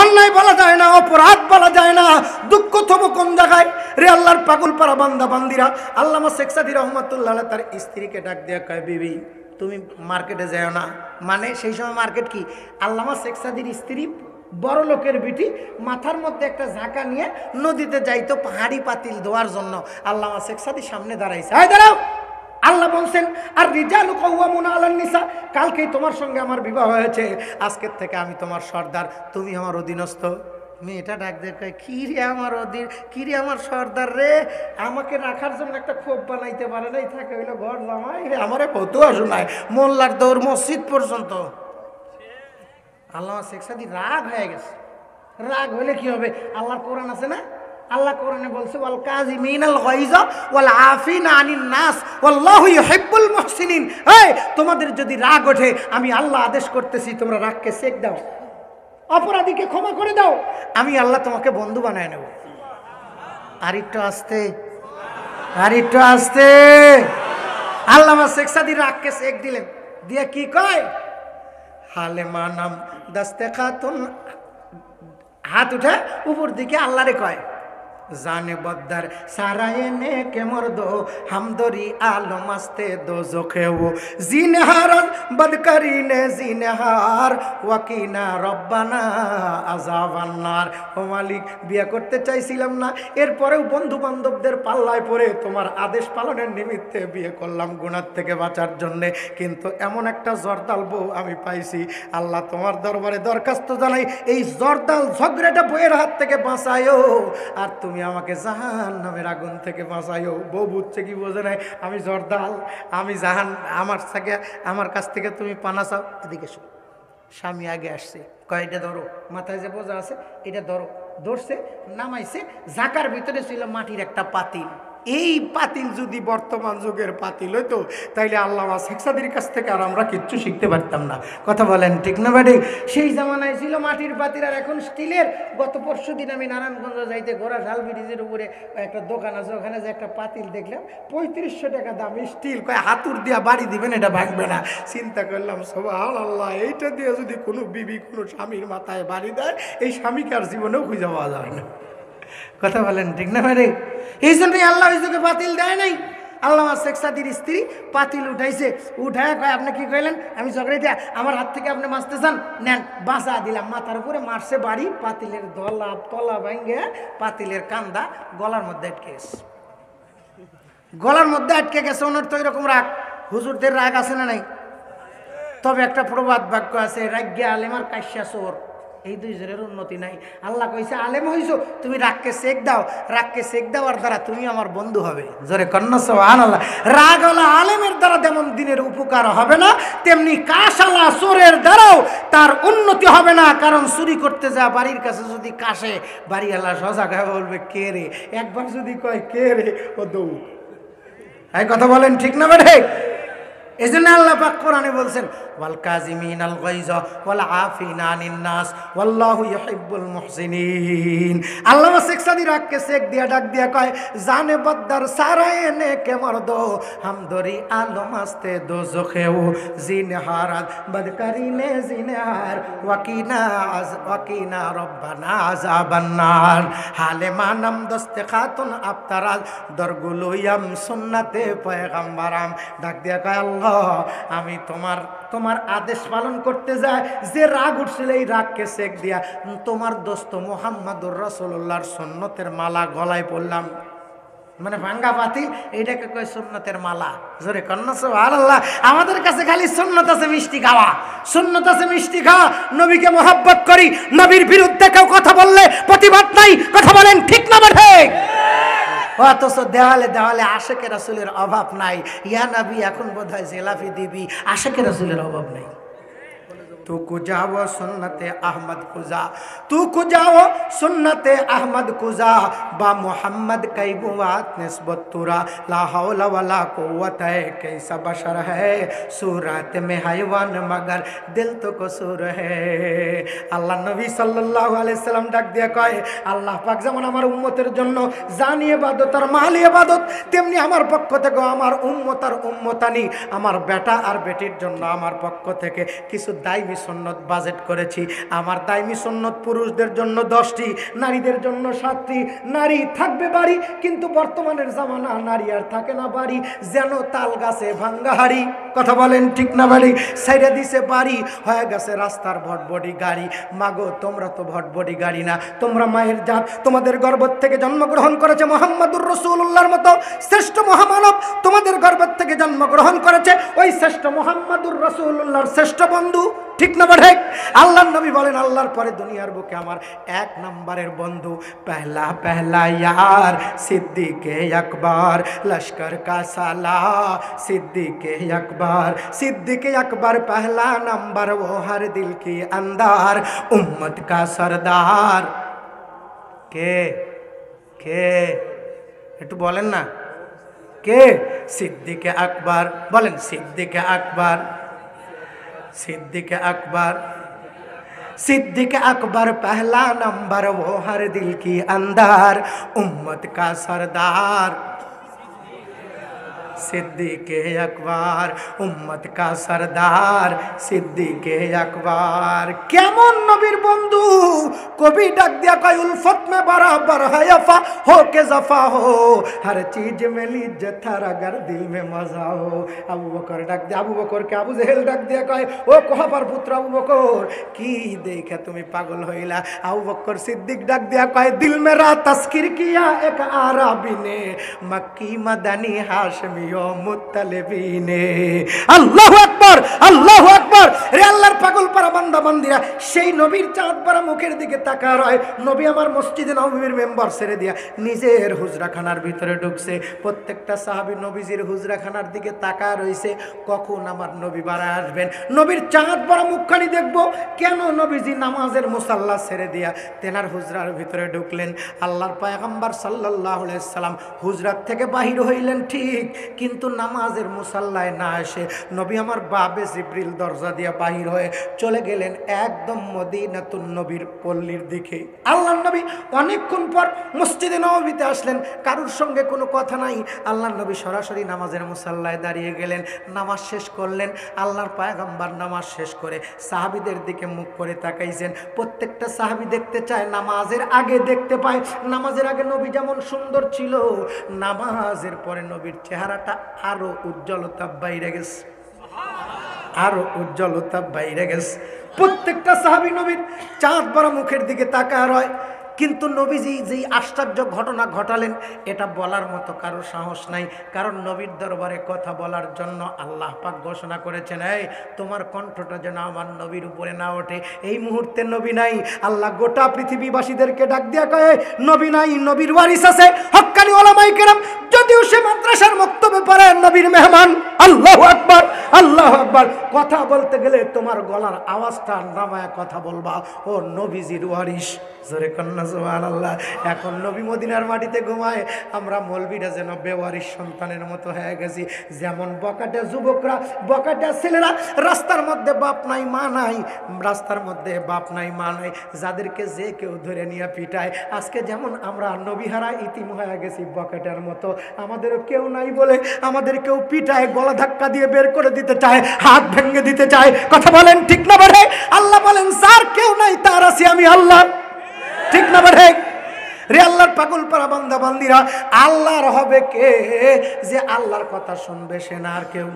অন্যায় বলা যায় না, অপরাধ বলা যায় না। দুঃখ থব কোন জায়গায় রে আল্লাহর পাগল পারা বান্দা বান্দিরা। আল্লামা শেখ সাদী রহমাতুল্লাহ আলাইহি তার স্ত্রীকে ডাক দিয়া কয়, বিবি তুমি মার্কেটে যাও না। মানে সেই সময় মার্কেট কি, আল্লামা শেখ সাদীর স্ত্রী বড় লোকের বিটি মাথার মধ্যে একটা ঝাঁকা নিয়ে নদীতে যাইতো পাহাড়ি পাতিল ধোয়ার জন্য। আল্লামা শেখ সাদী সামনে দাঁড়াইছে, এই দাঁড়াও। আল্লাহ বলছেন আর রিজালু কাওয়ামুনা আলান নিসা, কালকেই তোমার সঙ্গে আমার বিবাহ হয়েছে, আজকের থেকে আমি তোমার সর্দার, তুমি আমার অধীনস্থ। মেয়েটা ডাক দিয়ে কয়, কি রে আমার অধীন, কি রে আমার সর্দার রে, আমাকে রাখার জন্য একটা খোপ বানাইতে পারে নাই, থাকে হইলো ঘর জামাই রে, আমারে ফতুয়া শোনায় মোল্লার দৌড় মসজিদ পর্যন্ত। আল্লামা শেখ সাদী রাগ হয়ে গেছে। রাগ হলে কি হবে, আল্লাহর কোরআন আছে না, আল্লাহ কোরআনে বলছে ওয়াল কাযিমিনাল গায়যা ওয়াল আফিনা আনিন নাস ওয়াল্লাহু ইউহিব্বুল মুহসিনিন। এই তোমাদের যদি রাগ ওঠে, আমি আল্লাহ আদেশ করতেছি তোমরা রাগকে সেক দাও, অপরাধীকে ক্ষমা করে দাও, আমি আল্লাহ তোমাকে বন্ধু বানায় নেব। আর একটু আস্তে, আর একটু আস্তে। আল্লামা শেখ সাদী রাগকে সেক দিলেন, দিয়ে কি কয়, হালেমা নাম দাস্তে খাতুন, হাত উঠে উপর দিকে আল্লাহরে কয়, জানে বদ্দার সারায়ে নে কে মর্দো হামদরি আলো মাস্তে দো জোখেও জিনহার বদকরিনে জিনহার ওয়াকিনা রব্বানা আযাবান্নার। ও মালিক, বিয়ে করতে চাইছিলাম না, এরপরেও বন্ধু বান্ধবদের পাল্লায় পড়ে তোমার আদেশ পালনের নিমিত্তে বিয়ে করলাম গুনাহ থেকে বাঁচার জন্যে, কিন্তু এমন একটা জর্দাল বউ আমি পাইছি। আল্লাহ তোমার দরবারে দরখাস্ত জানাই, এই জর্দাল ঝগড়াটা বইয়ের হাত থেকে বাঁচায়ও, আর তুমি আমাকে জাহান্নামের আগুন থেকে বাঁচাইও। বউ বুঝছে কি বোঝে নাই, আমি জর্দাল, আমি জাহান, আমার কাছ থেকে তুমি পানা চাও। এদিকে শো, স্বামী আগে আসছে, কয় এটা ধরো, মাথায় যে বোঝা আছে এটা ধরো। ধরছে, নামাইছে, ঝাঁকার ভিতরে ছিল মাটির একটা পাতিল। এই পাতিল যদি বর্তমান যুগের পাতিল হইতো, তাইলে আল্লামা শেখ সাদীর কাছ থেকে আর আমরা কিচ্ছু শিখতে পারতাম না। কথা বলেন ঠিক না বেটি? সেই জামানায় ছিল মাটির পাতিল, আর এখন স্টিলের। গত পরশু দিন আমি নারায়ণগঞ্জ যাইতে ঘোড়া ঝাল ব্রিজের উপরে একটা দোকান আছে, ওখানে যে একটা পাতিল দেখলাম 3500 টাকা দাম, স্টিল। কয় হাতুর দিয়া বাড়ি দিবেন, এটা ভাঙবে না। চিন্তা করলাম সুবহানাল্লাহ, এইটা দিয়ে যদি কোনো বিবি কোনো স্বামীর মাথায় বাড়ি দেয়, এই স্বামীকে আর জীবনেও খুঁজে পাওয়া যায় না। কথা বলেন ঠিক না ভাই? এই জন্যই আল্লাহ ওই যুগে পাতিল দেয় নাই। আল্লামা শেখ সাদীর স্ত্রী পাতিল উঠাইছে, উঠায় কয়, আপনি কি কইলেন আমি ঝগড়াইতে, আমার হাত থেকে আপনি মারতে চান, নেন বাঁচা দিলাম। মাথার উপরে মারছে বাড়ি, পাতিলের তলা ভাঙ্গে পাতিলের কান্দা গলার মধ্যে আটকে গেছে। গলার মধ্যে আটকে গেছে। ওনার তো এরকম রাগ, হুজুরদের রাগ আছে না নাই? তবে একটা প্রবাদ বাক্য আছে, রাগ্যা আলেম আর কাশ্যা চোর, এই দুই জনের উন্নতি নাই। আল্লাহ কইছে আলেম হইছো, তুমি রাগকে সেক দাও, রাগকে সেক দেওয়ার দ্বারা তুমি আমার বন্ধু হবে। জোরে কন্যা সুবহানাল্লাহ। রাগওয়ালা আলেমের দ্বারা যেমন দিনের উপকার হবে না, তেমনি কাশালা চোরের দ্বারাও তার উন্নতি হবে না। কারণ চুরি করতে যা বাড়ির কাছে যদি কাশে, বাড়িওয়ালা সজাগ হয়ে বলবে কে রে, একবার যদি কয় কে রে, ও দৌড়। এই কথা বলেন ঠিক না বেঠে? এই জন্য আল্লাহ পাক কোরআনে বলছেন ওয়াল কাযিমিনাল গায়যা ওয়াল আফিনা আনিন নাস ওয়াল্লাহু ইউহিব্বুল মুহসিনিন। আল্লামা শেখ সাদী রাগকে সেক দিয়া ডাক দিয়া কয়, জানে বদ্দার সারায়ে নে কে মর্দো হামদরি আলো মাস্তে দোজখেও জিনহারাত বদকরিনে জিনহার ওয়াকিনা রব্বানা আযাবান্নার। হালেমা নাম দস্তে খাতুন আফতারাল দরগুলুয়াম সুন্নাতে পয়গম্বরাম। ডাক দিয়া কয়, আল্লাহ আমি তোমার আদেশ পালন করতে যায়, যে রাগ উঠছিল এই রাগকে সেক দিয়া তোমার দোস্ত মুহাম্মাদুর রাসূলুল্লাহর সুন্নতের মালা গলায় পড়লাম। মানে ভাঙ্গা পাতিল, এইটাকে কয় সুন্নতের মালা। জোরে কন্যা সুবহানাল্লাহ। আমাদের কাছে খালি সুন্নত আছে মিষ্টি খাওয়া, সুন্নত আছে মিষ্টি খাওয়া। নবীকে মহব্বত করি, নবীর বিরুদ্ধে কেউ কথা বললে প্রতিবাদ নাই। কথা বলেন ঠিক না ঠিক? অথচ দেওয়ালে দেওয়ালে আশেকে রাসূলের অভাব নাই। ইয়া নবী এখন বোধহয় জেলাফি দিবি, আশেকে রাসূলের অভাব নাই। तू कुजाओ सुन्नते अहमद कुजा, तू कुजाओ सुन्नते अहमद कुजा बा मोहम्मद कई बुआत निस्बत तुरा ला हौला वला कुव्वत है कैसा बशर है सूरत में हैवान मगर दिल तो कसूर है। আল্লাহ নবী সাল্লাল্লাহু আলাইহি সাল্লাম ডাক দিয়া কয়, আল্লাহ পাক যেমন আমার উম্মতের জন্য জানি ইবাদত আর মালি ইবাদত, তেমনি আমার পক্ষ থেকে আমার উম্মত আর উম্মতানি, আমার বেটা আর বেটির জন্য আমার পক্ষ থেকে কিছু দায়ী সুন্নত বাজেট করেছি। আমার দাইমি সুন্নত পুরুষদের জন্য 10টি, নারীদের জন্য 7টি। নারী থাকবে বাড়ি, কিন্তু বর্তমানের জামানা নারী আর থাকে না বাড়ি, যেন তাল গাছে ভাঙ্গা হাড়ি। কথা বলেন ঠিক না বাড়ি? সাইডে দিছে বাড়ি, হয়ে গেছে রাস্তার ভটভটি গাড়ি। মাগো তোমরা তো ভটভটি গাড়ি না, তোমরা মায়ের জাত, তোমাদের গর্ভ থেকে জন্মগ্রহণ করেছে মুহাম্মাদুর রাসূলুল্লাহর মতো শ্রেষ্ঠ মহামানব, তোমাদের গর্ভ থেকে জন্মগ্রহণ করেছে ওই শ্রেষ্ঠ মুহাম্মাদুর রাসূলুল্লাহর শ্রেষ্ঠ বন্ধু। ঠিক না ঠিক? আল্লাহর নবী বলেন আল্লাহর পরে দুনিয়ার বুকে আমার 1 নম্বরের বন্ধু পহলা পহলা यार सिद्दीक़े अकबर, लश्कर का सालार सिद्दीक़े अकबर, सिद्दीक़े अकबर पहला नंबर, वो हर दिल के अंदर उम्मत का सरदार। के একটু বলেন না কে? সিদ্দিকে আকবর। বলেন সিদ্দিকে আকবর, सिद्दीक़ अकबर, सिद्दीक़ अकबर पहला नंबर, वो हर दिल की अंदर उम्मत का सरदार। सिद्दीक़े अकबर उम्मत का सरदार, सिद्दीक़े अकबर। केमन नबीर बंधु कभी डाक दिया कोई उल्फत में बराबर है यफा हो के जफा हो, हर चीज में लिज्जत थार अगर दिल में मजा हो। अबू बकर डाक दिया, अबू बकर के अबू जहेल डाक दिया कहे ओ कोहाबर पुत्र अबू बकर की देखे तुम्हें पागल होइला। अबू बकर सिद्दीक डाक दिया कहे दिल मेरा तस्किर किया एक आराबी ने, मक्की मदनी हाशमी मुत्तलिबीने। আল্লাহু আকবার, আল্লাহু আকবার। রে আল্লাহর পাগল পারা বান্দা বান্দিরা, সেই নবীর চাঁদ পারা মুখের দিকে তাকায় রয়। নবী আমার মসজিদে নববীর মেম্বার ছেড়ে দিয়া নিজের হুজরাখানার ভিতরে ঢুকছে। প্রত্যেকটা সাহাবী নবীজির হুজরাখানার দিকে তাকায় রইছে, কখন আমার নবী বাড়ায় আসবেন, নবীর চাঁদ পারা মুখখানি দেখব। কেন নবীজি নামাজের মুসাল্লা ছেড়ে দিয়া তেনার হুজরার ভিতরে ঢুকলেন। আল্লাহর পয়গম্বর সাল্লাল্লাহু আলাইহি সাল্লাম হুজরাত থেকে বাহির হইলেন ঠিক, কিন্তু নামাজের মুসাল্লায় না এসে নবী আমার বাবে জিবরিল দরজা দিয়া বাহির হয়ে চলে গেলেন একদম মদিনাতুন নবীর পল্লীর দিকে। আল্লাহর নবী অনেকক্ষণ পর মসজিদে নববীতে আসলেন, কারোর সঙ্গে কোনো কথা নাই। আল্লাহর নবী সরাসরি নামাজের মুসাল্লায় দাঁড়িয়ে গেলেন, নামাজ শেষ করলেন। আল্লাহর পয়গম্বর নামাজ শেষ করে সাহাবীদের দিকে মুখ করে তাকাইছেন। প্রত্যেকটা সাহাবী দেখতে চায় নামাজের আগে দেখতে পায়। নামাজের আগে নবী যেমন সুন্দর ছিল, নামাজের পরে নবীর চেহারাটা আরো উজ্জ্বলতা বাইরে গেছে, আরো উজ্জ্বলতা বাইরে গেছে। প্রত্যেকটা সাহাবী নবীর চাঁদ ভরা মুখের দিকে তাকায় রয়। কিন্তু নবীজি যেই আশ্চর্য ঘটনা ঘটালেন এটা বলার মতো কারো সাহস নাই, কারণ নবীর দরবারে কথা বলার জন্য আল্লাহ পাক ঘোষণা করেছেন এই তোমার কণ্ঠটা যেন আমার নবীর উপরে না ওঠে। এই মুহূর্তে নবী নাই। আল্লাহ গোটা পৃথিবীবাসীদেরকে ডাক দিয়া কয় নবী নাই, নবীর ওয়ারিস আছে হক্কানি ওলামায়ে কেরাম, যদিও সে মাদ্রাসার বক্তব্যে পড়ে নবীর মেহমান। আল্লাহু আকবার, আল্লাহু আকবার। কথা বলতে গেলে তোমার গলার আওয়াজটা নামায়া কথা বলবা, ও নবীজির ওয়ারিস। জোরে কন্না সুবহানাল্লাহ। এখন নবী মদিনার মাটিতে ঘুমায়, আমরা মৌলবীরা যেন বেওয়ারিস সন্তানের মতো হয়ে গেছি। যেমন বকাটা যুবকরা, বকাটা ছেলেরা, রাস্তার মধ্যে বাপ নাই মা নাই, রাস্তার মধ্যে বাপ নাই মা নাই, যাদেরকে যে কেউ ধরে নিয়ে পিটায়। আজকে যেমন আমরা নবীহারা ইতিম হয়ে গেছি বকাটার মতো, আমাদেরও কেউ নাই বলে আমাদের কেউ পিটায়, গলা ধাক্কা দিয়ে বের করে দিতে চায়, হাত ভেঙে দিতে চায়। কথা বলেন ঠিক না বলে? আল্লাহ বলেন যার কেউ নাই তার আছি আমি আল্লাহ। ঠিক না বলে? রে আল্লাহর পাগল পারা বান্দা বান্দিরা, আল্লাহর হবে কে যে আল্লাহর কথা শুনবে? সে না আর কেউ।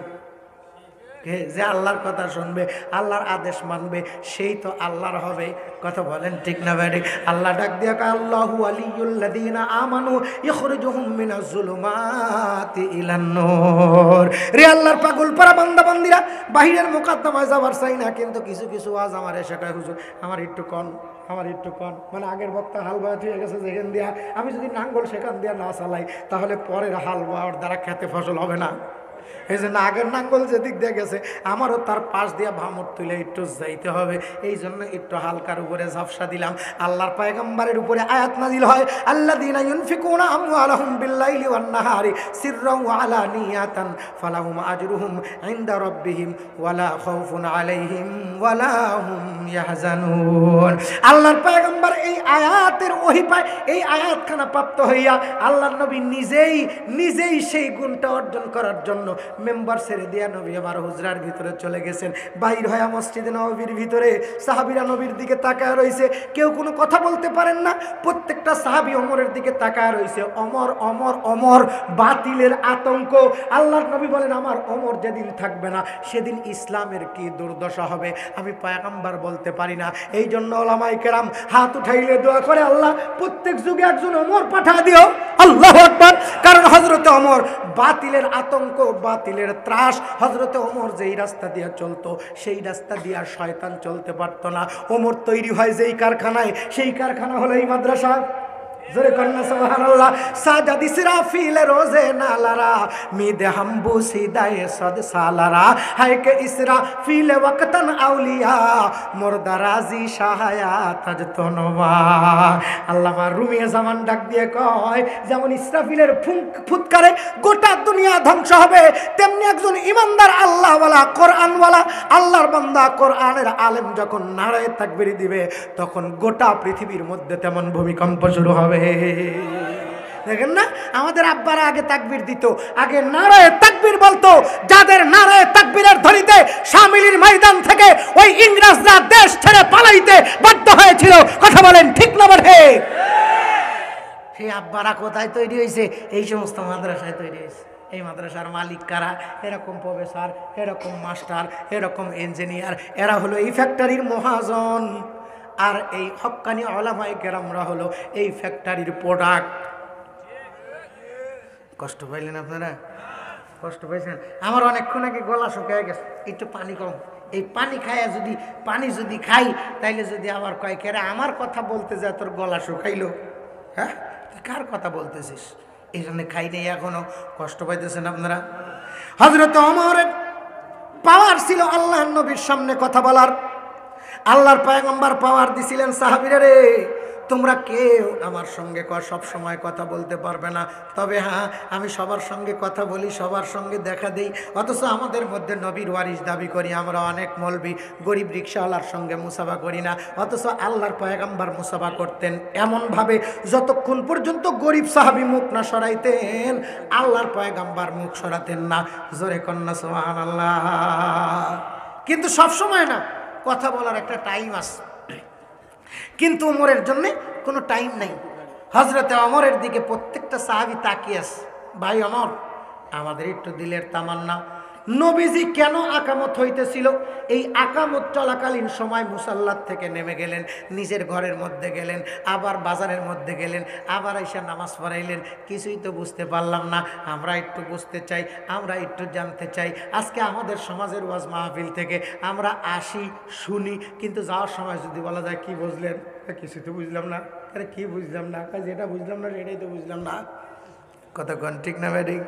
যে আল্লাহর কথা শুনবে, আল্লাহর আদেশ মানবে, সেই তো আল্লাহর হবে। কথা বলেন ঠিক না ভাই? আল্লাহ ডাক দিয়া কয় আল্লাহু ওয়ালিয়ুল্লাযীনা আমানু ইখরিজুহুম মিনাজ যুলুমাতি ইলান নূর। রে আল্লাহর পাগল পারা বান্দা বান্দিরা, বাহিরের মুকাদ্দমায় যাবার চাই না, কিন্তু কিছু কিছু আজ আমার এসে কয় হুজুর আমার একটু কন, আমার একটু কন। মানে আগের বক্তা হাল বাওয়া হয়ে গেছে যেখান দিয়া, আমি যদি নাঙ্গল সেখান দিয়া না চালাই তাহলে পরের হাল বাওয়ার দ্বারা খেতে ফসল হবে না। এই জন্য আগের নাঙ্গল যেদিক দিয়ে গেছে আমারও তার পাশ দিয়ে ভামর তুলে একটু যাইতে হবে। এই জন্য একটু হালকার উপরে ঝাপসা দিলাম। আল্লাহর পয়গম্বরের উপরে আয়াত নাজিল হয় আল্লাযীনা ইউনফিকুনা আমওয়ালাহুম বিল্লাইলি ওয়ান নাহারি সিররান ওয়া আলানিয়াতান ফালাহুম আজরুহুম ইনদা রাব্বিহিম ওয়ালা খাউফুন আলাইহিম ওয়ালা হুম ইয়াহজানুন। আল্লাহর পয়গম্বর এই আয়াতের ওহী পায়, এই আয়াতখানা প্রাপ্ত হইয়া আল্লাহর নবী নিজেই সেই গুণটা অর্জন করার জন্য মেম্বার ছেড়ে দিয়া নবী আমার হুজরার ভিতরে চলে গেছেন। বাইর হয়ে মসজিদে নববীর ভিতরে সাহাবীরা নবীর দিকে তাকায় রইছে, কেউ কোনো কথা বলতে পারেন না। প্রত্যেকটা সাহাবী ওমরের দিকে তাকায় রইছে। ওমর ওমর ওমর, বাতিলের আতঙ্ক। আল্লাহর নবী বলেন, আমার ওমর যেদিন থাকবে না সেদিন ইসলামের কি দুর্দশা হবে আমি পয়গম্বর বলতে পারি না। এই জন্য ওলামায়ে কেরাম হাত উঠাইলে দোয়া করে, আল্লাহ প্রত্যেক যুগে একজন ওমর পাঠা দিও। আল্লাহু আকবার। কারণ হযরতে ওমর বাতিলের আতঙ্ক, বাতিলের ত্রাস। হযরতে ওমর যেই রাস্তা দিয়ে চলতো সেই রাস্তা দিয়ে শয়তান চলতে পারতো না। ওমর তৈরি হয় যেই কারখানায়, সেই কারখানা হলো এই মাদ্রাসা। জোরে কন্যা সুবহানাল্লাহ। সাজাদ ইসরাফিল রোজে নালারা মিদে হামবু সিদায়ে সদ সালারা হায় কে ইসরাফিল ওয়াক্তন আউলিয়া মুরদারাজি শাহায়াত তাজতনবা। আল্লামা রুমি জামান ডাক দিয়ে কয়, যেমন ইসরাফিলের ফুৎকারে গোটা দুনিয়া ধ্বংস হবে, তেমনি একজন ইমানদার আল্লাহওয়ালা কোরআনওয়ালা আল্লাহর বান্দা কোরআনের আলেম যখন নারায়ে তাকবীর দিবে তখন গোটা পৃথিবীর মধ্যে তেমন ভূমিকম্প শুরু হবে। দেখেন না, আমাদের আব্বারা আগে তাকবীর দিত, আগে নারায়ে তাকবীর বলতো। যাদের নারায়ে তাকবীরের ধ্বনিতে শামিলির ময়দান থেকে ওই ইংরেজরা দেশ ছেড়ে পালাইতে বাধ্য হয়েছিল। কথা বলেন ঠিক না বটে? সেই আব্বারা কোথায় তৈরি হয়েছে? এই সমস্ত মাদ্রাসায় তৈরি হয়েছে। এই মাদ্রাসার মালিক কারা? এরকম প্রফেসর, এরকম মাস্টার, এরকম ইঞ্জিনিয়ার, এরা হলো এই ফ্যাক্টরির মহাজন। আর এই হক্কানি ওলামায়ে কেরামরা হলো এই ফ্যাক্টরির প্রোডাক্ট। কষ্ট পাইলেন আপনারা? কষ্ট পাইছেন? আমার অনেকক্ষণ আগে গলা শুকিয়ে গেছে, একটু পানি কম। এই পানি খাইয়া পানি যদি খাই তাইলে যদি আবার কয় কেরা আমার কথা বলতে যায় তোর গলা শুকাইলো, হ্যাঁ কার কথা বলতেছিস? এই জন্য খাই নেই এখনো। কষ্ট পাইতেছেন আপনারা? হযরত ওমরের পাওয়ার ছিল আল্লাহর নবীর সামনে কথা বলার। আল্লাহর পয়গম্বর পাওয়ার দিছিলেন, সাহাবীরা রে তোমরা কেউ আমার সঙ্গে সব সময় কথা বলতে পারবে না, তবে হ্যাঁ আমি সবার সঙ্গে কথা বলি, সবার সঙ্গে দেখা দেই। অথচ আমাদের মধ্যে নবীর ওয়ারিস দাবি করি আমরা। অনেক মৌলবি গরিব রিকশাওয়ালার সঙ্গে মুসাফা করি না, অথচ আল্লাহর পয়গম্বর মুসাফা করতেন এমনভাবে যতক্ষণ পর্যন্ত গরিব সাহাবী মুখ না সরাইতেন আল্লাহর পয়গম্বর মুখ সরাতেন না। জোরে কন্যা সুবহানাল্লাহ। কিন্তু সব সময় না, কথা বলার একটা টাইম আছে। কিন্তু ওমরের জন্য কোনো টাইম নাই। হযরতে ওমরের দিকে প্রত্যেকটা সাহাবী তাকিয়ে আছে। ভাই ওমর, আমাদের একটু দিলের তামান্না, নবীজি কেন আকামত হইতেছিল? এই আকামত চলাকালীন সময় মুসাল্লাত থেকে নেমে গেলেন, নিজের ঘরের মধ্যে গেলেন, আবার বাজারের মধ্যে গেলেন, আবার এসে নামাজ পড়াইলেন। কিছুই তো বুঝতে পারলাম না। আমরা একটু বুঝতে চাই, আমরা একটু জানতে চাই। আজকে আমাদের সমাজের ওয়াজ মাহফিল থেকে আমরা আসি, শুনি, কিন্তু যাওয়ার সময় যদি বলা যায় কি বুঝলেন, কিছু তো বুঝলাম না। আরে কি বুঝলাম না? যেটা বুঝলাম না সেটাই তো বুঝলাম না। কতক্ষণ ঠিক না ম্যাডিক?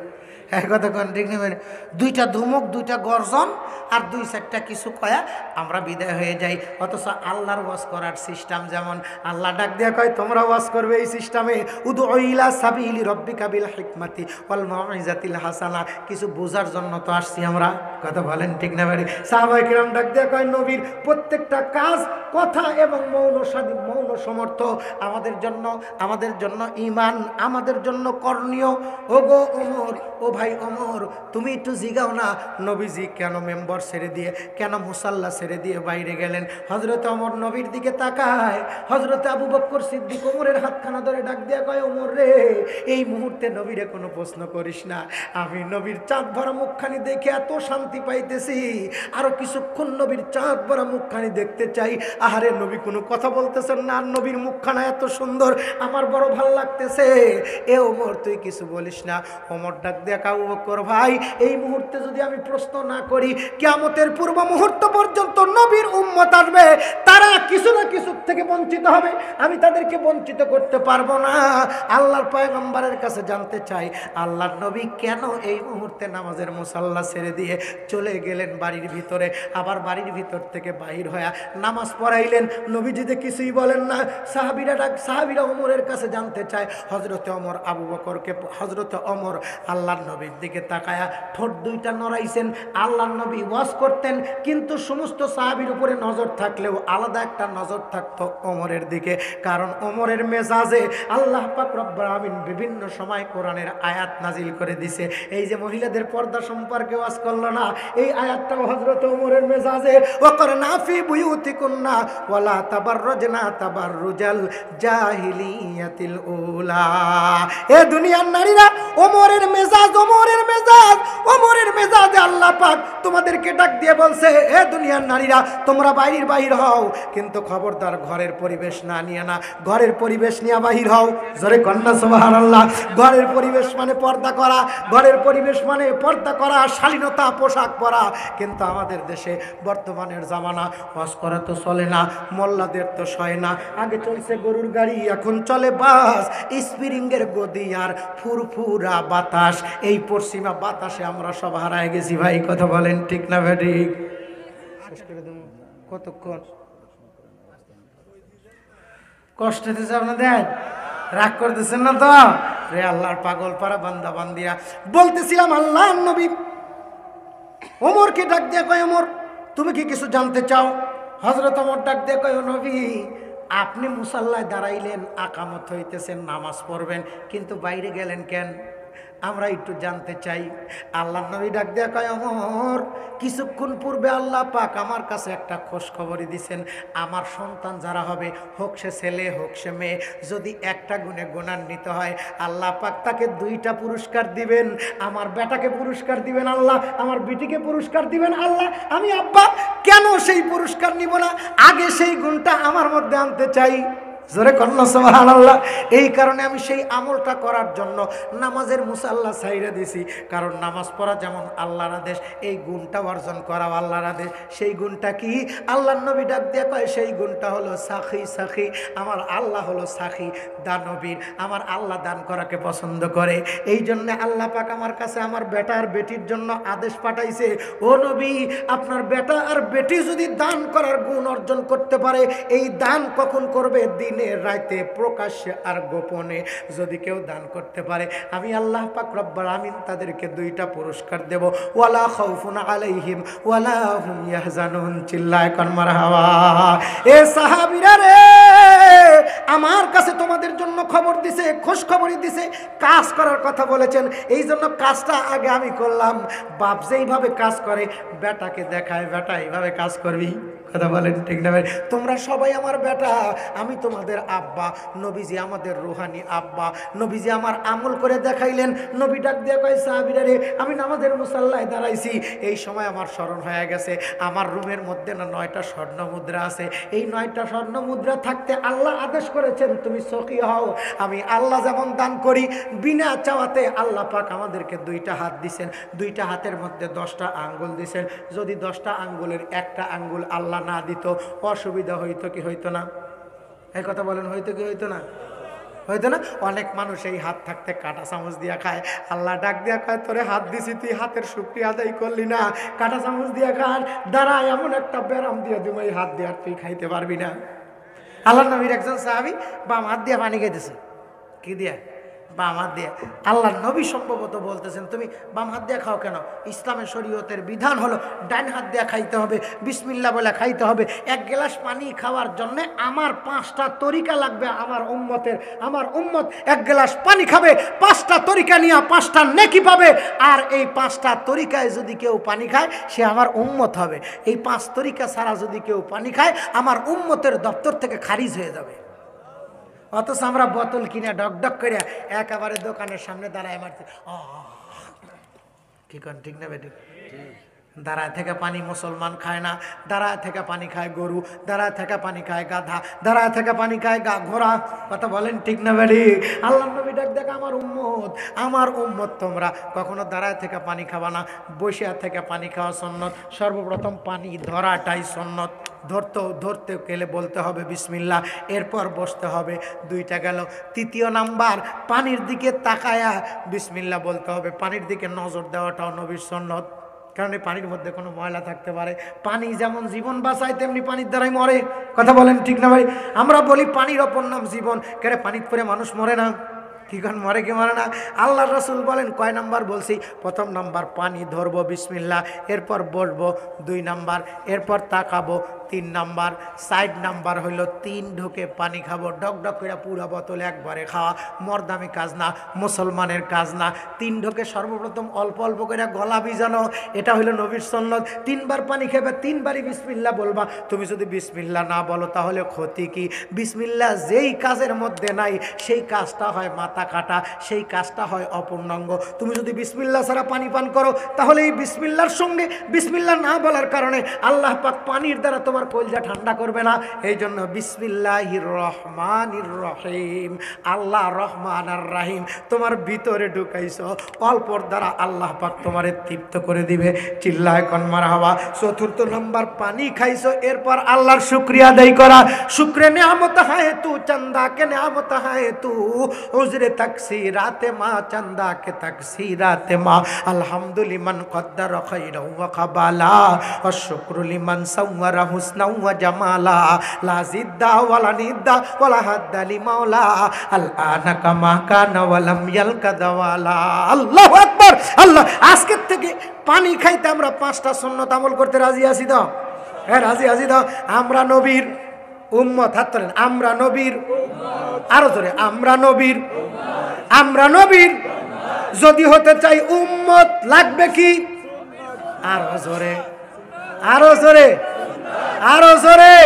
হ্যাঁ কতক্ষণ ঠিক না ম্যাডিক? দুইটা ধুমক, দুইটা গর্জন আর দুই চারটা কিছু কয়া আমরা বিদায় হয়ে যাই। অথচ আল্লাহর ওয়াজ করার সিস্টেম যেমন, আল্লাহ ডাক দিয়া কয় তোমরা ওয়াজ করবে এই সিস্টেমে, উদু ইলা সাবিলি রব্বিকা বিল হিকমাতি ওয়াল মাউইজাতিল হাসানা। কিছু বোঝার জন্য তো আসছি আমরা। কথা বলেন ঠিক না ম্যাডিক? সাহাবায়ে কিরাম ডাক দিয়া কয় নবীর প্রত্যেকটা কাজ, কথা এবং মৌন স্বাধীন, মৌন সমর্থ আমাদের জন্য ঈমান, আমাদের জন্য করণীয়। ও গো ওমর, ও ভাই ওমর, তুমি একটু জিগাও না নবীজি কেন মেম্বার ছেড়ে দিয়ে, কেন মুসাল্লা ছেড়ে দিয়ে বাইরে গেলেন? হযরত ওমর নবীর দিকে তাকায়। হযরত আবু বকর সিদ্দিক ওমরের হাতখানা ধরে ডাক দিয়া কয়, ওমর রে এই মুহূর্তে নবীরে কোনো প্রশ্ন করিস না। আমি নবীর চাঁদ ভরা মুখখানি দেখে এত শান্তি পাইতেছি, আরো কিছুক্ষণ নবীর চাঁদ ভরা মুখখানি দেখতে চাই। আহারে নবী কোনো কথা বলতেছেন না, আর নবীর মুখখানা এত সুন্দর, আমার বড় ভালো লাগতেছে। এ ওমর তুই কিছু বলিস না। ওমর ডাক দিয়া কয়, আবু বকর ভাই এই মুহূর্তে যদি আমি প্রশ্ন না করি, কিয়ামতের পূর্ব মুহূর্ত পর্যন্ত নবীর উম্মত আসবে, তারা কিছু না কিছু থেকে বঞ্চিত হবে, আমি তাদেরকে বঞ্চিত করতে পারবো না। আল্লাহর পয়গম্বরের কাছে জানতে চাই, আল্লাহর নবী কেন এই মুহূর্তে নামাজের মুসাল্লা ছেড়ে দিয়ে চলে গেলেন বাড়ির ভিতরে, আবার বাড়ির ভিতর থেকে বাহির হয়ে নামাজ পড়াইলেন। নবীজি যে কিছুই বলেন না। সাহাবীরা ওমরের কাছে জানতে চায়। হযরতে ওমর আবু বকরকে, হযরতে ওমর আল্লাহর আল্লাহর নবীর দিকে তাকায়া ঠোঁট দুইটা নড়াইছেন। আল্লাহর নবী ওয়াজ করতেন, কিন্তু সমস্ত সাহাবীর উপরে নজর থাকলেও আলাদা একটা নজর থাকতো ওমরের দিকে, কারণ ওমরের মেজাজে আল্লাহ পাক রব্বুল আলামিন বিভিন্ন সময় কোরআনের আয়াত নাজিল করে দিছে। এই যে মহিলাদের পর্দা সম্পর্কে ওয়াজ করলো না, এই আয়াতটাও হযরত ওমরের মেজাজে, ওয়াকরনা ফি বুয়ুতিকুন্না ওয়ালা তাবাররুজনা তাবাররুজাল জাহিলিয়াতিল উলা। এ দুনিয়ার নারীরা, ওমরের মেজাজ, ওমরের মেজাজ, ওমরের মেজাজে আল্লাহ পাক তোমাদেরকে ডাক দিয়ে বলছে, এ দুনিয়ার নারীরা তোমরা বাইর হও, কিন্তু খবরদার ঘরের পরিবেশ না নিয়ে না, ঘরের পরিবেশ নিয়ে বাহির হও। জোরে কন্যা সুবহানাল্লাহ। ঘরের পরিবেশ মানে পর্দা করা, ঘরের পরিবেশ মানে পর্দা করা, শালীনতা, পোশাক পরা। কিন্তু আমাদের দেশে বর্তমানের জামানা, ওয়াজ করা তো চলে না, মোল্লাদের তো সয় না। আগে চলছে গরুর গাড়ি, এখন চলে বাস, স্প্রিংয়ের গদি আর ফুরফুরা বাতাস। এই পশ্চিমা বাতাসে আমরা সব হারায় গেছি ভাই, কথা বলেন ঠিক না ভাই? শেষ করে দেব। কতক্ষণ কষ্ট দিচ্ছে আপনাদের? রাগ করতেছেন না তো? রে আল্লাহর পাগল পারা বান্দা বান্দিরা, বলতেছিলাম আল্লাহর নবী ওমরকে ডাক দিয়ে কয়, ওমর তুমি কি কিছু জানতে চাও? হযরত ওমর ডাক দিয়ে কয়, ও নবী, আপনি মুসাল্লায় দাঁড়াইলেন, আকামত হইতেছেন, নামাজ পড়বেন, কিন্তু বাইরে গেলেন কেন? আমরা একটু জানতে চাই। আল্লাহর নবী ডাক দেয়া কয়, ওমর কিছুক্ষণ পূর্বে আল্লাহ পাক আমার কাছে একটা খোঁজ খবরই দিছেন, আমার সন্তান যারা হবে, হোক সে ছেলে হোক সে মেয়ে, যদি একটা গুণে গুণান্বিত হয় আল্লাহ পাক তাকে 2টা পুরস্কার দিবেন। আমার বেটাকে পুরস্কার দিবেন আল্লাহ, আমার বিটিকে পুরস্কার দিবেন আল্লাহ। আমি আব্বা কেন সেই পুরস্কার নিব না? আগে সেই গুণটা আমার মধ্যে আনতে চাই। জোরে কন্যা সুবহানাল্লাহ। এই কারণে আমি সেই আমলটা করার জন্য নামাজের মুসাল্লা ছাইরা দিছি, কারণ নামাজ পড়া যেমন আল্লাহর আদেশ, এই গুণটা অর্জন করাও আল্লাহর আদেশ। সেই গুণটা কি? আল্লাহর নবী ডাক দিয়ে কয়, সেই গুণটা হলো সাখী। সাখী, আমার আল্লাহ হলো সাখী, দানবীর। আমার আল্লাহ দান করাকে পছন্দ করে। এই জন্যে আল্লাহ পাক আমার কাছে আমার বেটা আর বেটির জন্য আদেশ পাঠাইছে, ও নবী, আপনার বেটা আর বেটি যদি দান করার গুণ অর্জন করতে পারে, এই দান কখন করবে? দিন রাইতে, প্রকাশ্যে আর গোপনে যদি কেউ দান করতে পারে, আমি আল্লাহ পাক রব্বুল আমিন তাদেরকে 2টা পুরস্কার দেব। ওয়ালা খাউফুন আলাইহিম ওয়ালা হুম ইয়াহজানুন। চিল্লায় কোন মারহাবা। এ সাহাবীরা রে, আমার কাছে তোমাদের জন্য খবর দিছে, খোঁজ খবরই দিছে, কাজ করার কথা বলেছেন, এই জন্য কাজটা আগে আমি করলাম। বাপ যেইভাবে কাজ করে, বেটাকে দেখায়, বেটা এইভাবে কাজ করবি। কথা বলেন ঠিক না ভাই? তোমরা সবাই আমার বেটা, আমি তোমাদের আব্বা। নবীজি আমাদের রুহানি আব্বা। নবীজি আমার আমল করে দেখাইলেন। নবী ডাক দিয়ে কয়, সাহাবীরা রে, আমি নামাজের মুসাল্লায় দাঁড়াইছি, এই সময় আমার স্মরণ হয়ে গেছে আমার রুমের মধ্যে না 9টা স্বর্ণ মুদ্রা আছে। এই 9টা স্বর্ণ মুদ্রা থাকতে আল্লাহ আদেশ করেছেন তুমি সখী হও। আমি আল্লাহ যেমন দান করি বিনা চাওয়াতে, আল্লাহ পাক আমাদেরকে 2টা হাত দিছেন, 2টা হাতের মধ্যে 10টা আঙ্গুল দিছেন। যদি 10টা আঙ্গুলের একটা আঙ্গুল আল্লাহ না দিত, অসুবিধা হইতো কি হইতো না? এই কথা বলেন, হইতো কি হইতো না? হইতো না? অনেক মানুষ এই হাত থাকতে কাঁটা চামচ দিয়া খায়। আল্লাহ ডাক দিয়া কয়, তোরে হাত দিছি, তুই হাতের শুকরিয়া আদায় করলি না, কাঁটা চামচ দিয়া খান, দাঁড়ায় এমন একটা ব্যারাম দিয়ে তুমি এই হাত দিয়ে তুই খাইতে পারবি না। আল্লাহ নবীর একজন সাহাবী বাম হাত দিয়া পানি খাইতেছে। কি দিয়া? বাম হাত দিয়ে। আল্লাহ নবী সম্ভবত বলতেছেন, তুমি বাম হাত দিয়ে খাও কেন? ইসলামের শরীয়তের বিধান হলো ডান হাত দিয়ে খাইতে হবে, বিসমিল্লাহ বলে খাইতে হবে। 1 গ্লাস পানি খাওয়ার জন্য আমার 5টা তরিকা লাগবে। আমার উম্মতের, আমার উম্মত 1 গ্লাস পানি খাবে, 5টা তরিকা নিয়ে 5টা নেকি পাবে। আর এই 5টা তরিকায় যদি কেউ পানি খায়, সে আমার উম্মত হবে। এই 5 তরিকা ছাড়া যদি কেউ পানি খায়, আমার উম্মতের দপ্তর থেকে খারিজ হয়ে যাবে। অথচ আমরা বোতল কিনে ডক করে একেবারে দোকানের সামনে দাঁড়ায় মারতে, কি কন ঠিক না বেটি? দাঁড়ায় থেকে পানি মুসলমান খায় না, দাঁড়ায় থেকে পানি খায় গরু, দাঁড়ায় থেকে পানি খায় গাধা, দাঁড়ায় থেকে পানি খায় ঘোড়া। কথা বলেন ঠিক না বেটি? আল্লাহ নবী ডাক দেখ, আমার উম্মত, আমার উম্মত, তোমরা কখনো দাঁড়ায় থেকে পানি খাবা না, বসিয়া থেকে পানি খাওয়া সুন্নত। সর্বপ্রথম পানি ধরাটাই সুন্নত। ধরতে গেলে বলতে হবে বিসমিল্লাহ, এরপর বসতে হবে। 2টা গেল। 3য় নাম্বার, পানির দিকে তাকায়া বিসমিল্লাহ বলতে হবে। পানির দিকে নজর দেওয়াটাও নবীর সুন্নত, কারণ এই পানির মধ্যে কোনো ময়লা থাকতে পারে। পানি যেমন জীবন বাঁচায়, তেমনি পানির দ্বারাই মরে। কথা বলেন ঠিক না ভাই? আমরা বলি পানির অপর নাম জীবন, কেন পানির পরে মানুষ মরে না? কি কোন মরে কি মরে না? আল্লাহ রাসূল বলেন কয় নাম্বার বলছি? প্রথম নাম্বার পানি ধরবো বিসমিল্লাহ, এরপর বসবো 2 নাম্বার, এরপর তাকাবো 3 নাম্বার, 4 নাম্বার হইল 3 ঢোকে পানি খাবো, ডক ডক করে পুরো বোতল একবারে খাওয়া মর্দামি কাজ না, মুসলমানের কাজ না। 3 ঢোকে সর্বপ্রথম অল্প অল্প করে গলা ভিজানো, এটা হইল নবীর সুন্নাত। 3 বার পানি খাবে, 3 বারই বিসমিল্লাহ বলবা। তুমি যদি বিসমিল্লাহ না বলো তাহলে ক্ষতি কি? বিসমিল্লাহ যেই কাজের মধ্যে নাই সেই কাজটা হয় মাথা কাটা, সেই কাজটা হয় অপূর্ণাঙ্গ। তুমি যদি বিসমিল্লাহ ছাড়া পানি পান করো তাহলে এই বিসমিল্লাহর সঙ্গে বিসমিল্লাহ না বলার কারণে আল্লাহ পাক পানির দ্বারা তোমার কলজা ঠান্ডা করবে না। এই জন্য বিসমিল্লাহির রহমানির রহিম, আল্লাহ রহমান আর রাহিম তোমার ভিতরে ঢুকাইছো, অল্পর দ্বারা আল্লাহ পাক তোমারে তৃপ্ত করে দিবে। চিল্লায় কোন মারহাবা। 4th নম্বর পানি খাইছো, এরপর আল্লাহর শুকরিয়া আদায় করা। শুক্রে নিয়ামত হায় তু, চন্দা কে নিয়ামত হায় তু, উজরে তাকসিরাতে মা, চন্দা কে তাকসিরাতে মা। আলহামদুলিমান কদ্দার খাইরা ওয়া কাবালা, ওয়া শুকরু লিমান সাওয়ারা হুসনা ওয়া জামালা, লা জিদ্দা ওয়ালা নিদ্দা ওয়ালা হাদ্দা লিমাওলা, আল আনা কামা কানা ওয়া লাম ইয়ালকা দাওয়ালা। আল্লাহু আকবার। আল্লাহ, আজকের থেকে পানি খাইতে আমরা 5টা সুন্নাত আমল করতে রাজি আছি তো? হ্যাঁ রাজি আছি তো? আমরা নবীর উম্মত। হাত তোলেন। আমরা নবীর উম্মত। আরো জোরে, আমরা নবীর উম্মত। আমরা নবীর যদি হতে চাই উম্মত লাগবে কি? আরো জোরে, আরো জোরে, আরো জোরে।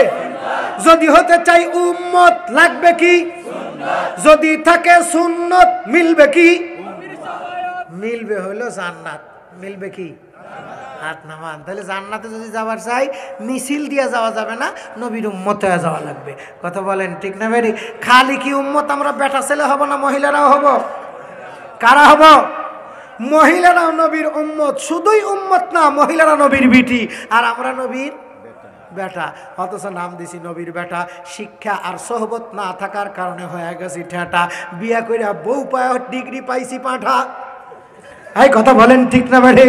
যদি হতে চাই উম্মত লাগবে কি? যদি থাকে সুন্নত মিলবে কি? মিলবে হইলো জান্নাত। মিলবে কি? হাত নামান। তাহলে জান্নাতে যদি যাবার চাই মিছিল দিয়ে যাওয়া যাবে না, নবীর উম্মত হয়ে যাওয়া লাগবে। কথা বলেন ঠিক না বেরি? খালি কি উম্মত আমরা বেটা ছেলে হব না মহিলারাও হব? কারা হব? মহিলারাও নবীর উম্মত। শুধুই উম্মত না, মহিলারা নবীর বিটি আর আমরা নবীর বেটা। অথচ নাম দিছি নবীর বেটা। শিক্ষা আর সোহবত না থাকার কারণে হয়ে গেছি ঠেটা। বিয়া কইরা বউ পায় ডিগ্রি পাইছি পাঠা। এই কথা বলেন ঠিক না বেরি?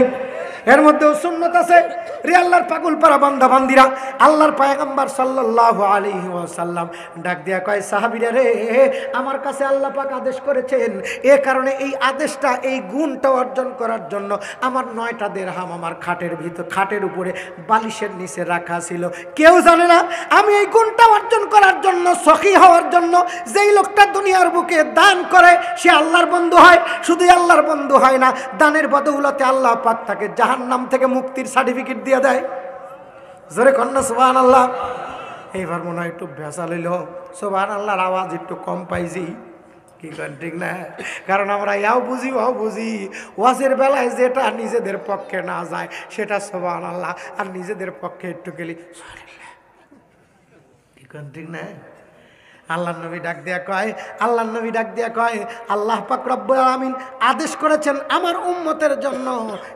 এর মধ্যেও সুন্নত আছে রে আল্লাহর পাগল পারা বান্দা বান্দিরা। আল্লাহর পয়গম্বর সাল্লাল্লাহু আলাইহি ওয়াসাল্লাম ডাক দিয়া কয়, সাহাবীরা রে, আমার কাছে আল্লাহ পাক আদেশ করেছেন, এ কারণে এই আদেশটা, এই গুণটা অর্জন করার জন্য আমার 9টা দিরহাম আমার খাটের উপরে বালিশের নিচে রাখা ছিল। কেউ জানে না আমি এই গুণটা অর্জন করার জন্য, সখী হওয়ার জন্য যেই লোকটা দুনিয়ার বুকে দান করে সে আল্লাহর বন্ধু হয়। শুধু আল্লাহর বন্ধু হয় না, দানের বদৌলতে আল্লাহ পাক তাকে জাহান্নাম থেকে মুক্তির সার্টিফিকেট দিয়ে দেয়। জোরে কন্যা সুবহানাল্লাহ। এইবার মনে হয় একটু ভেসা লইল, সুবহানাল্লাহর আওয়াজ একটু কম পাইছি। কি করেন ঠিক না? কারণ আমরা ইয়াও বুঝি ওয়াও বুঝি। ওয়াজের বেলায় যেটা নিজেদের পক্ষে না যায় সেটা সুবহানাল্লাহ, আর নিজেদের পক্ষে একটু গেলি সুবহানাল্লাহ। কি করেন ঠিক না? আল্লাহ নবী ডাক দিয়া কয়, আল্লাহ নবী ডাক দিয়া কয়, আল্লাহ পাক রব্বুল আলামিন আদেশ করেছেন আমার উম্মতের জন্য,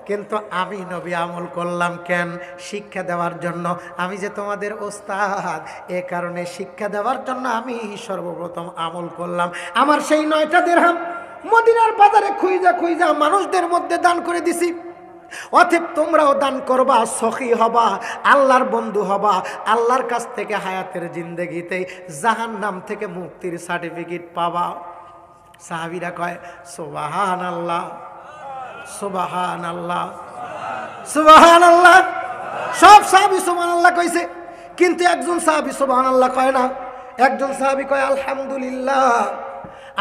কিন্তু আমি নবী আমল করলাম কেন? শিক্ষা দেওয়ার জন্য। আমি যে তোমাদের ওস্তাদ, এ কারণে শিক্ষা দেওয়ার জন্য আমি সর্বপ্রথম আমল করলাম। আমার সেই 9টা দিরহাম মদিনার বাজারে খুঁজা খুঁজা মানুষদের মধ্যে দান করে দিছি। অতএব তোমরাও দান করবা, সখী হবা, আল্লাহর বন্ধু হবা, আল্লাহর কাছ থেকে হায়াতের জিন্দেগিতে জাহান্নাম থেকে মুক্তির সার্টিফিকেট পাবা। সাহাবীরা কয় সুবহানাল্লাহ, সুবহানাল্লাহ, সুবহানাল্লাহ। সব সাহাবী সুবহানাল্লাহ কইছে, কিন্তু একজন সাহাবী সুবহানাল্লাহ কয় না। একজন সাহাবী কয় আলহামদুলিল্লাহ।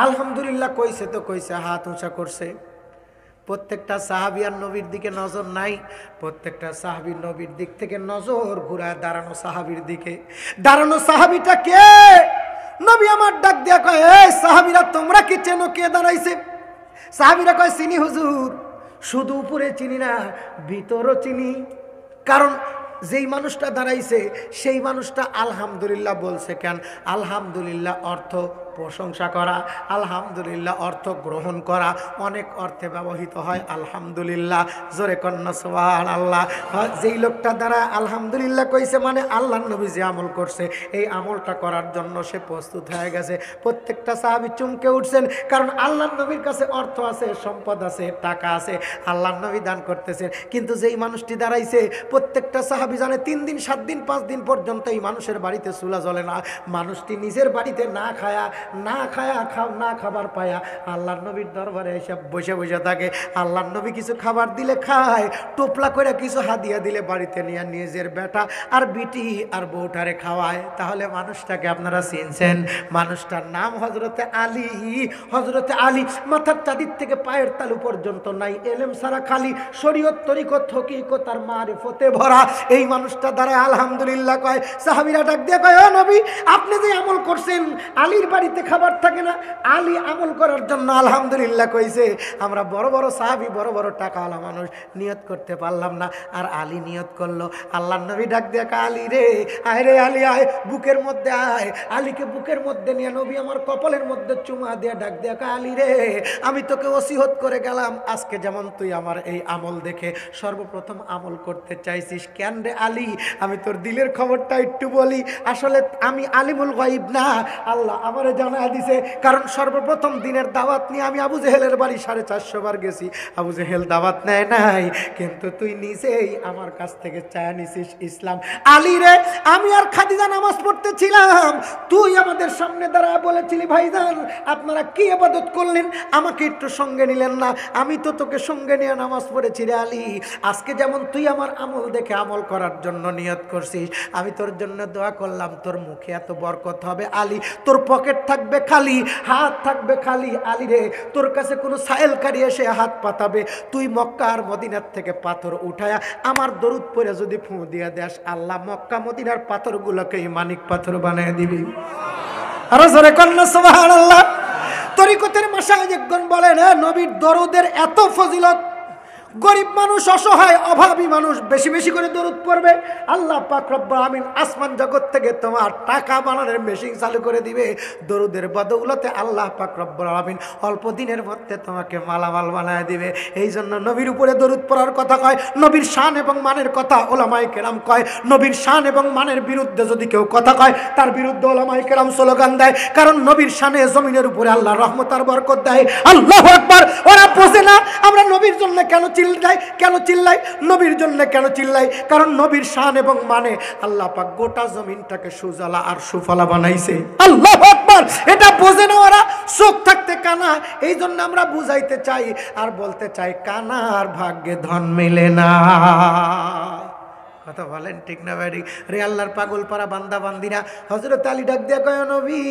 আলহামদুলিল্লাহ কইছে তো কইছে, হাত উঁচা করছে। প্রত্যেকটা সাহাবী আর নবীর দিকে নজর নাই, প্রত্যেকটা সাহাবী নবীর দিক থেকে নজর ঘুরায় দাঁড়ানো সাহাবীর দিকে। দাঁড়ানো সাহাবীটা কে? নবী আমার ডাক দিয়া কয়, এই সাহাবীরা তোমরা কি চেনো কে দাঁড়াইছে? সাহাবীরা কয় চিনি হুজুর। শুধু উপরে চিনি না, ভিতরও চিনি। কারণ যেই মানুষটা দাঁড়াইছে সেই মানুষটা আলহামদুলিল্লাহ বলছে কেন? আলহামদুলিল্লাহ অর্থ প্রশংসা করা, আলহামদুলিল্লাহ অর্থ গ্রহণ করা, অনেক অর্থে ব্যবহৃত হয় আলহামদুলিল্লাহ। জোরে কন্যা সুবহানাল্লাহ। যেই লোকটা দ্বারা আলহামদুলিল্লাহ কইছে মানে আল্লাহর নবী যে আমল করছে এই আমলটা করার জন্য সে প্রস্তুত হয়ে গেছে। প্রত্যেকটা সাহাবী চমকে উঠছেন, কারণ আল্লাহর নবীর কাছে অর্থ আছে, সম্পদ আছে, টাকা আছে, আল্লাহর নবী দান করতেছেন। কিন্তু যেই মানুষটি দাঁড়াইছে প্রত্যেকটা সাহাবী জানে 3 দিন 7 দিন 5 দিন পর্যন্ত এই মানুষের বাড়িতে চুলা জ্বলে না। মানুষটি নিজের বাড়িতে না খায়া না খায়া খাও না খাবার পায়া আল্লাহর নবীর দরবারে এসে বসে বসে থাকে। আল্লাহর নবী কিছু খাবার দিলে খায়, টোপলা করে কিছু হাদিয়া দিলে বাড়িতে নিয়ে নিজের বেটা আর বিটি আর বউটারে খাওয়ায়। তাহলে মানুষটাকে আপনারা চিনছেন? মানুষটার নাম হযরতে আলী। হযরতে আলী মাথার চাঁদির থেকে পায়ের তালু পর্যন্ত নাই, এলেম সারা খালি শরীয়ত তরিকত হকিকত আর মারিফতে ভরা। এই মানুষটা দ্বারা আলহামদুলিল্লাহ কয়। সাহাবীরা ডাক দিয়ে কয়, ও নবী, আপনি যে আমল করছেন, আলীর বাড়িতে খাবার থাকে না, আলী আমল করার জন্য আলহামদুলিল্লাহ কইছে। আমরা বড় বড় সাহাবী, বড় বড় টাকাওয়ালা মানুষ নিয়ত করতে পারলাম না, আর আলী নিয়ত করলো। আল্লাহর নবী ডাক দিয়ে কয়, আলী রে আয়, রে আলী আয়, বুকের মধ্যে আয়। আলীকে বুকের মধ্যে নিয়ে নবী আমার কপালের মধ্যে চুমা দিয়ে ডাক দিয়ে কয়, আলী রে, আমি তোকে ওসিয়ত করে গেলাম, আজকে যেমন তুই আমার এই আমল দেখে সর্বপ্রথম আমল করতে চাইছিস, কেন রে আলী? আমি তোর দিলের খবরটা একটু বলি। আসলে আমি আলিমুল গায়ব না, আল্লাহ আমারে জানায় দিছে। কারণ সর্বপ্রথম দিনের দাওয়াত নিয়ে আমি আবু জেহেলের বাড়ি 450 বার গেছি, আবু জেহেল দাওয়াত নেয় নাই, কিন্তু তুই নিজেই আমার কাছ থেকে চায় নিছিস ইসলাম। আলী রে, আমি আর খাদিজা নামাজ পড়তেছিলাম, তুই আমাদের সামনে দাঁড়ায় বলেছিলি, ভাইজান আপনারা কি ইবাদত করলেন, আমাকে একটু সঙ্গে নিলেন না? আমি তো তোকে সঙ্গে নিয়ে নামাজ পড়েছি রে আলী। আজকে যেমন তুই আমার আমল দেখে আমল করার জন্য নিয়ত করছিস, আমি তোর জন্য দোয়া করলাম, তোর মুখে এত বরকত হবে আলী, তোর পকেট থাকবে খালি, হাত থাকবে খালি। আলী রে, তোর কাছে কোনো সায়েলকারী এসে হাত পাতাবে, তুই মক্কা আর মদিনার থেকে পাথর উঠায়া আমার দরুদ পড়ে যদি ফুঁ দিয়ে দেস, আল্লাহ মক্কা মদিনার পাথরগুলোকে মানিক পাথর বানিয়ে দিবি। আরো জোরে কন্যা সুবহানাল্লাহ। তরিকতের মাশায়েখগণ বলেন, নবীর দরুদের এত ফজিলত, গরিব মানুষ, অসহায়, অভাবী মানুষ বেশি বেশি করে দরুদ পড়বে, আল্লাহ পাক রব্বুল আমিন আসমান জগৎ থেকে তোমার টাকা বানানোর মেশিন চালু করে দিবে। দরুদের বদৌলতে আল্লাহ পাক রব্বুল আমিন অল্প দিনের মধ্যে তোমাকে মালামাল বানায় দিবে। এই জন্য নবীর উপরে দরুদ পড়ার কথা কয়, নবীর শান এবং মানের কথা ওলামায়ে কেরাম কয়। নবীর শান এবং মানের বিরুদ্ধে যদি কেউ কথা কয়, তার বিরুদ্ধে ওলামায়ে কেরাম স্লোগান দেয়। কারণ নবীর শানে জমিনের উপরে আল্লাহ রহমত আর বরকত দেয়। আল্লাহু আকবার। ওরা বোঝে না আমরা নবীর জন্য কেন চিল্লাই, নবীর জন্য কেন চিল্লাই? কারণ নবীর শান এবং মানে আল্লাহ পাক গোটা জমিনটাকে সুজলা আর সুফলা বানাইছে। আল্লাহু আকবার। এটা বোঝে না ওরা, চোখ থাকতে কানা। এই জন্য আমরা বুঝাইতে চাই আর বলতে চাই, কানার ভাগ্যে ধন মেলে না। কথা বলেন ঠিক না ভাই? রে আল্লাহর পাগল পারা বান্দা বান্দিরা, হযরত আলী ডাক দিয়া কয়, নবী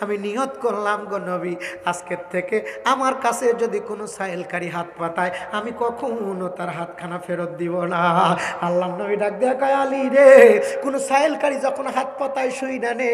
আমি নিয়ত করলাম গো নবী, আজকের থেকে আমার কাছে যদি কোনো সায়েলকারী হাত পাতায়, আমি কখনো তার হাতখানা ফেরত দিব না। আল্লাহর নবী ডাক দিয়া কয়, আলী রে, কোনো সায়েলকারী যখন হাত পাতায় শুই না নে,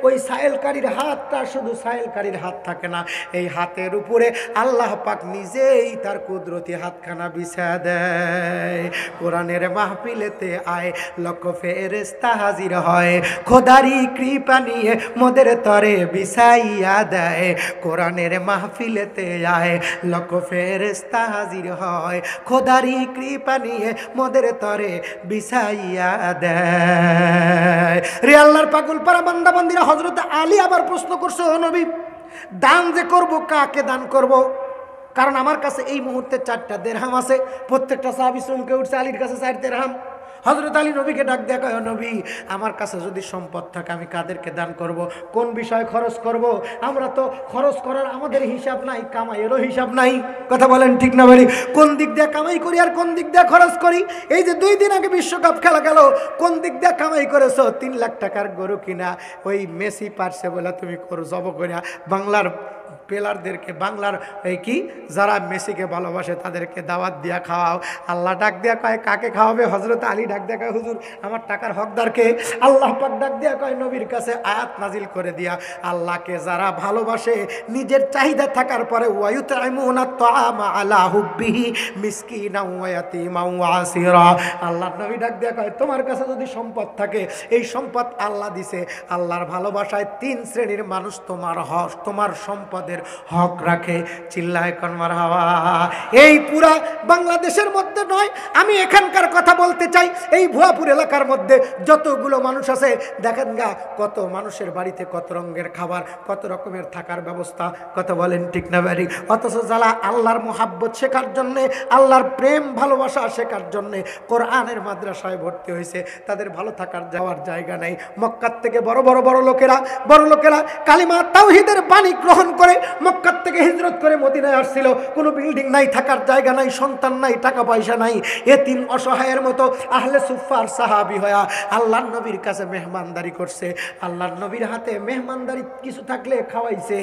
ওই সায়েলকারীর হাতটা শুধু সায়েলকারীর হাত থাকে না, এই হাতের উপরে আল্লাহ পাক নিজেই তার কুদরতি হাতখানা বিছা দেয়। কোরআনের মাহফিলেতে আয় লক্ষ ফেরেশতা হাজির হয়, খোদারি কৃপা নিয়ে মোদের তরে বিছাইয়া দেয়। কোরআনের মাহফিলেতে আয় লক্ষ ফেরেশতা হাজির হয়, খোদারি কৃপা নিয়ে মোদের তরে বিছাইয়া দেয়। রে আল্লাহর পাগল পারা বান্দা বান্দিরা, হযরত আলী আবার প্রশ্ন করছে, ও নবী দান যে করব, কাকে দান করব? কারণ আমার কাছে এই মুহূর্তে 4টা দিরহাম আছে, প্রত্যেকটা সাহাবী চমকে উঠছে, আলীর কাছে 4 দিরহাম। হযরত আলী নবীকে ডাক দেয়া কয়, নবী আমার কাছে যদি সম্পদ থাকে আমি কাদেরকে দান করব, কোন বিষয়ে খরচ করব? আমরা তো খরচ করার আমাদের হিসাব নাই, কামাইয়েরও হিসাব নাই। কথা বলেন ঠিক না বলি? কোন দিক দিয়ে কামাই করি আর কোন দিক দিয়ে খরচ করি? এই যে 2 দিন আগে বিশ্বকাপ খেলা গেল, কোন দিক দিয়ে কামাই করেছো? 3 লাখ টাকার গরু কিনা ওই মেসি পারছে বলে তুমি করো জব করিয়া বাংলার প্লেয়ারদেরকে, বাংলার এই কি যারা মেসিকে ভালোবাসে তাদেরকে দাওয়াত দিয়া খাওয়াও। আল্লাহ ডাক দিয়া কয়, কাকে খাওয়াবে? হযরত আলী ডাক দিয়া কয়, হুজুর আমার টাকার হকদারকে। আল্লাহ পাক ডাক দিয়া কয়, নবীর কাছে আয়াত নাজিল করে দিয়া, আল্লাহকে যারা ভালোবাসে নিজের চাহিদা থাকার পরে, ওয়ায়ুতঈমুনা আত-তাআমা আলা হুব্বিহি মিসকিনাও ওয়া ইয়াতীমাও ওয়া আসীরা। আল্লাহর নবী ডাক দিয়া কয়, তোমার কাছে যদি সম্পদ থাকে, এই সম্পদ আল্লাহ দিছে, আল্লাহর ভালোবাসায় 3 শ্রেণীর মানুষ তোমার হক, তোমার সম্পদের হক রাখে। চিল্লায় কোন মারহাবা। এই পুরা বাংলাদেশের মধ্যে নয়, আমি এখানকার কথা বলতে চাই, এই ভুয়াপুর এলাকার মধ্যে যতগুলো মানুষ আছে দেখেন গা, কত মানুষের বাড়িতে কত রঙের খাবার, কত রকমের থাকার ব্যবস্থা, কথা বলেন ঠিক না বাড়ি। অথচ যারা আল্লাহর মোহাব্বত শেখার জন্যে, আল্লাহর প্রেম ভালোবাসা শেখার জন্যে কোরআনের মাদ্রাসায় ভর্তি হয়েছে, তাদের ভালো থাকার যাওয়ার জায়গা নেই। মক্কার থেকে বড় লোকেরা কালিমা তাওহীদের বাণী গ্রহণ করে মক্কার থেকে হিজরত করে মদিনায় আসছিল। কোনো বিল্ডিং নাই, থাকার জায়গা নাই, সন্তান নাই, টাকা পয়সা নাই, এতিম অসহায়ের মতো আহলে সুফার সাহাবী হয়া আল্লাহর নবীর কাছে মেহমানদারি করছে। আল্লাহর নবীর হাতে মেহমানদারি কিছু থাকলে খাওয়াইছে,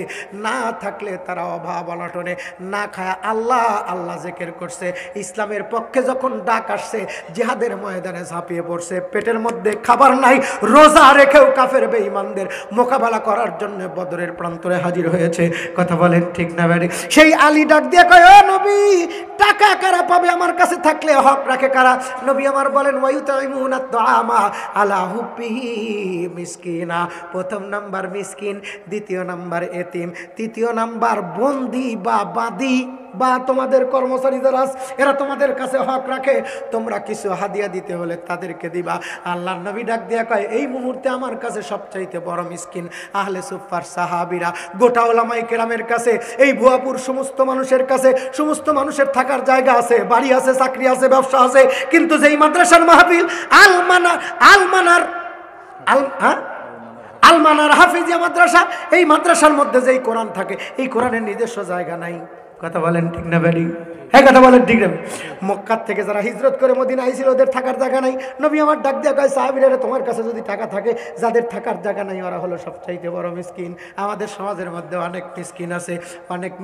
না থাকলে তারা অভাব অনটনে না খায় আল্লাহ আল্লাহ জিকির করছে। ইসলামের পক্ষে যখন ডাক আসছে, জিহাদের ময়দানে ঝাঁপিয়ে পড়ছে। পেটের মধ্যে খাবার নাই, রোজা রেখেও কাফের বেঈমানদের মোকাবেলা করার জন্য বদরের প্রান্তরে হাজির হয়েছে। কথা বলেন ঠিক না বেরি? সেই আলী ডাক দিয়ে কয়, ও নবী, টাকা কারা পাবে আমার কাছে থাকলে? হক রাখে কারা? নবী আমার বলেন, ওয়ায়ুতাইমুনা তুআমা আলা হুব্বিহি মিসকিনা। প্রথম নাম্বার মিসকিন, দ্বিতীয় নাম্বার এতিম, তৃতীয় নাম্বার বন্দি বা বাদী বা তোমাদের কর্মচারী যারা এরা তোমাদের কাছে হক রাখে, তোমরা কিছু হাদিয়া দিতে হলে তাদেরকে দিবা। আল্লাহর নবী ডাক দিয়া কয়, এই মুহূর্তে আমার কাছে সবচাইতে বড় মিসকিন আহলে সুফার সাহাবীরা। গোটা উলামায়ে কেরামের কাছে, এই ভুয়াপুর সমস্ত মানুষের কাছে, সমস্ত মানুষের থাকার জায়গা আছে, বাড়ি আছে, চাকরি আছে, ব্যবসা আছে, কিন্তু যেই মাদ্রাসার মাহফিল আলমানার হাফিজিয়া মাদ্রাসা, এই মাদ্রাসার মধ্যে যেই কোরআন থাকে, এই কোরআনের নিজস্ব জায়গা নাই। কথা বলেন ঠিক না বেরি? হ্যাঁ, কথা বলেন ঠিক না? মক্কার থেকে যারা হিজরত করে মদিনা আইছিল, ওদের থাকার জায়গা নাই। নবী আমার ডাক দিয়া কয়, সাহাবীরা, তোমার কাছে যদি টাকা থাকে, যাদের থাকার জায়গা নাই ওরা হলো সবচাইতে বড় মিসকিন। আমাদের সমাজের মধ্যে অনেক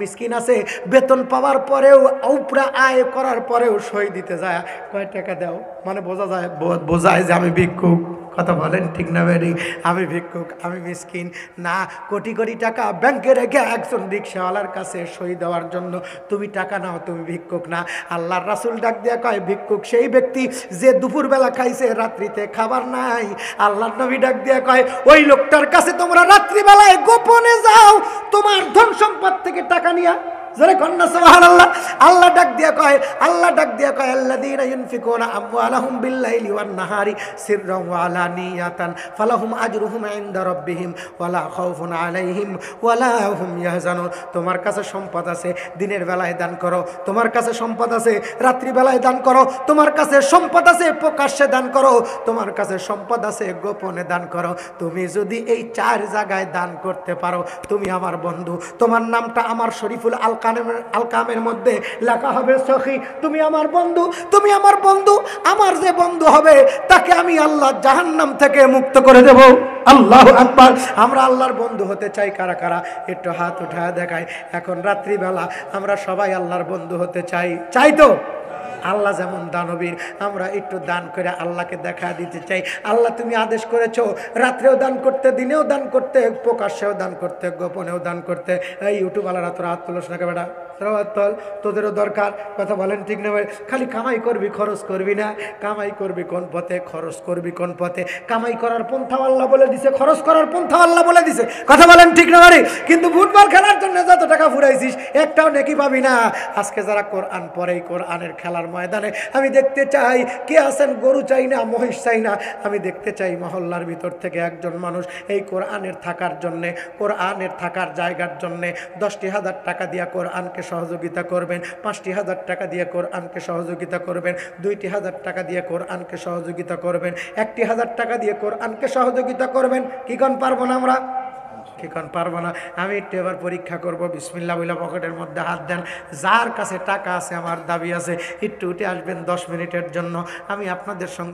মিসকিন আছে, বেতন পাওয়ার পরেও, উপরা আয় করার পরেও সই দিতে যায়, কয় টাকা দাও, মানে বোঝায় যে আমি ভিক্ষুক। কথা বলেন ঠিক না বেরি? আমি ভিক্ষুক, আমি মিসকিন না। কোটি কোটি টাকা ব্যাংকে রেখে একজন রিক্সাওয়ালার কাছে সই দেওয়ার জন্য তুমি টাকা নাও, তুমি ভিক্ষুক না। আল্লাহর রাসূল ডাক দিয়া কয়, ভিক্ষুক সেই ব্যক্তি যে দুপুরবেলা খাইছে, রাত্রিতে খাবার নাই। আল্লাহর নবী ডাক দিয়া কয়, ওই লোকটার কাছে তোমরা রাত্রিবেলায় গোপনে যাও, তোমার ধন সম্পদ থেকে টাকা নিয়া। জোরে কন্যা সুবহানাল্লাহ। আল্লাহ ডাক দিয়া কয়, আল্লাযীনা ইউনফিকুনা আমওয়ালাহুম বিল-লাইলি ওয়ান-নাহারি সিররান ওয়া আলানিয়াতান ফালাহুম আজরুহুম ইনদা রাব্বিহিম ওয়ালা খাউফুন আলাইহিম ওয়ালা হুম ইয়াহজানুন। তোমার কাছে সম্পদ আছে, দিনের বেলায় দান করো। তোমার কাছে সম্পদ আছে, রাত্রি বেলায় দান করো। তোমার কাছে সম্পদ আছে, প্রকাশ্যে দান করো। তোমার কাছে সম্পদ আছে, গোপনে দান করো। তুমি যদি এই চার জায়গায় দান করতে পারো, তুমি আমার বন্ধু। তোমার নামটা আমার শরীফুল আলকামের মধ্যে লেখা হবে সখী। তুমি আমার বন্ধু, তুমি আমার বন্ধু। আমার যে বন্ধু হবে তাকে আমি আল্লাহ জাহান্নাম থেকে মুক্ত করে দেব। আল্লাহু আকবার। আমরা আল্লাহর বন্ধু হতে চাই কারা কারা? একটু হাত উঠায় দেখায়। এখন রাত্রিবেলা আমরা সবাই আল্লাহর বন্ধু হতে চাই তো? আল্লাহ যেমন দানবীর, আমরা একটু দান করে আল্লাহকে দেখা দিতে চাই। আল্লাহ তুমি আদেশ করেছো রাত্রেও দান করতে, দিনেও দান করতে, প্রকাশ্যেও দান করতে, গোপনেও দান করতে। এই ইউটিউবওয়ালারা তোরা হাত তুলস না বেটা, তোদেরও দরকার। কথা বলেন ঠিক না ভাই? খালি কামাই করবি, খরচ করবি না। কামাই করবি কোন পথে, খরচ করবি কোন পথে? কামাই করার পন্থা আল্লাহ বলে দিছে, খরচ করার পন্থা আল্লাহ বলে দিছে। কথা বলেন ঠিক না ভাই? কিন্তু ফুটবল খেলার জন্য যত টাকা ফুরাইছিস, একটাও নেকি পাবি না। আজকে যারা কোরআন পড়ে, কোরআনের খেলার ময়দানে আমি দেখতে চাই কে আছেন, গরু চাই না, মহিষ চাই না। আমি দেখতে চাই মহল্লার ভিতর থেকে একজন মানুষ এই কোরআনের থাকার জন্যে, কোরআনের থাকার জায়গার জন্যে 10,000 টাকা দিয়া কোরআনকে সহযোগিতা করবেন, 5,000 টাকা দিয়ে কোরআনকে সহযোগিতা করবেন, 2,000 টাকা দিয়ে কোরআনকে সহযোগিতা করবেন, 1,000 টাকা দিয়ে কোরআনকে সহযোগিতা করবেন। কি কোন পারবো না আমরা? এখন পারবো না। আমি একটু এবার পরীক্ষা করবো। বিসমিল্লাহ বলে পকেটের মধ্যে হাত দেন। যার কাছে টাকা আছে, আমার দাবি আছে, একটু উঠে আসবেন 10 মিনিটের জন্য। আমি আপনাদের সঙ্গে